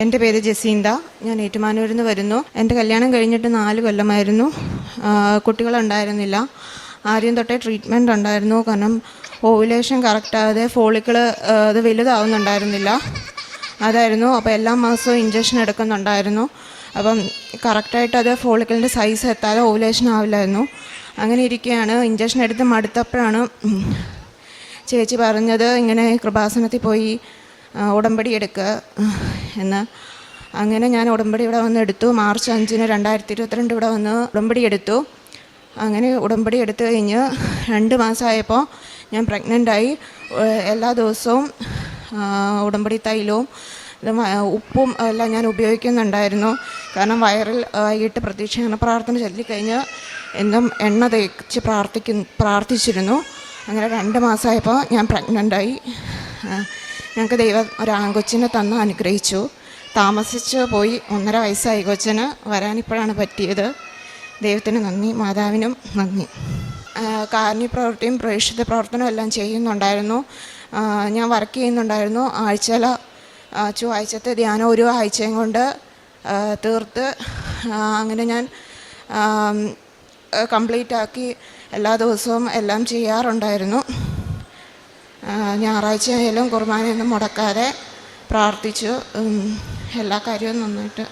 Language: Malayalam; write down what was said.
എൻ്റെ പേര് ജസീന്ത. ഞാൻ ഏറ്റുമാനൂരിൽ നിന്ന് വരുന്നു. എൻ്റെ കല്യാണം കഴിഞ്ഞിട്ട് 4 കൊല്ലമായിരുന്നു. കുട്ടികളുണ്ടായിരുന്നില്ല. ആദ്യം തൊട്ടേ ട്രീറ്റ്മെൻറ്റ് ഉണ്ടായിരുന്നു. കാരണം ഓവുലേഷൻ കറക്റ്റാകാതെ ഫോളിക്കിൾ അത് വലുതാവുന്നുണ്ടായിരുന്നില്ല. അതായിരുന്നു. അപ്പോൾ എല്ലാ മാസവും ഇഞ്ചക്ഷൻ എടുക്കുന്നുണ്ടായിരുന്നു. അപ്പം കറക്റ്റായിട്ട് അത് ഫോളിക്കിളിൻ്റെ സൈസ് എത്താതെ ഓവുലേഷൻ ആവില്ലായിരുന്നു. അങ്ങനെ ഇരിക്കുകയാണ്. ഇഞ്ചക്ഷൻ എടുത്ത് മടുത്തപ്പോഴാണ് ചേച്ചി പറഞ്ഞത് ഇങ്ങനെ കൃപാസനത്തിൽ പോയി ഉടമ്പടി എടുക്കുക എന്ന്. അങ്ങനെ ഞാൻ ഉടമ്പടി ഇവിടെ വന്ന് എടുത്തു. മാർച്ച് 5, 2022 ഇവിടെ വന്ന് ഉടമ്പടി എടുത്തു. അങ്ങനെ ഉടമ്പടി എടുത്തു കഴിഞ്ഞ് 2 മാസമായപ്പോൾ ഞാൻ പ്രഗ്നൻ്റായി. എല്ലാ ദിവസവും ഉടമ്പടി തൈലവും ഉപ്പും എല്ലാം ഞാൻ ഉപയോഗിക്കുന്നുണ്ടായിരുന്നു. കാരണം വയറിൽ വൈകിട്ട് പ്രതീക്ഷീകരണ പ്രാർത്ഥന ചൊല്ലിക്കഴിഞ്ഞ് എന്നും എണ്ണ തേച്ച് പ്രാർത്ഥിച്ചിരുന്നു. അങ്ങനെ 2 മാസമായപ്പോൾ ഞാൻ പ്രഗ്നൻ്റായി. ഞങ്ങൾക്ക് ദൈവം ഒരു ആൺകൊച്ചിനെ തന്ന് അനുഗ്രഹിച്ചു. താമസിച്ച് പോയി. 1.5 വയസ്സായി കൊച്ചിന്. വരാനിപ്പോഴാണ് പറ്റിയത്. ദൈവത്തിന് നന്ദി, മാതാവിനും നന്ദി. കാരുണ്യ പ്രവൃത്തിയും പ്രേക്ഷിത പ്രവർത്തനവും എല്ലാം ചെയ്യുന്നുണ്ടായിരുന്നു. ഞാൻ വർക്ക് ചെയ്യുന്നുണ്ടായിരുന്നു. ആഴ്ചത്തെ ധ്യാനം 1 ആഴ്ചയും കൊണ്ട് തീർത്ത് അങ്ങനെ ഞാൻ കംപ്ലീറ്റ് ആക്കി എല്ലാ ദിവസവും എല്ലാം ചെയ്യാറുണ്ടായിരുന്നു. ഞായറാഴ്ചയായാലും കുർബാനയൊന്നും മുടക്കാതെ പ്രാർത്ഥിച്ചു. എല്ലാ കാര്യവും നന്നായിട്ട്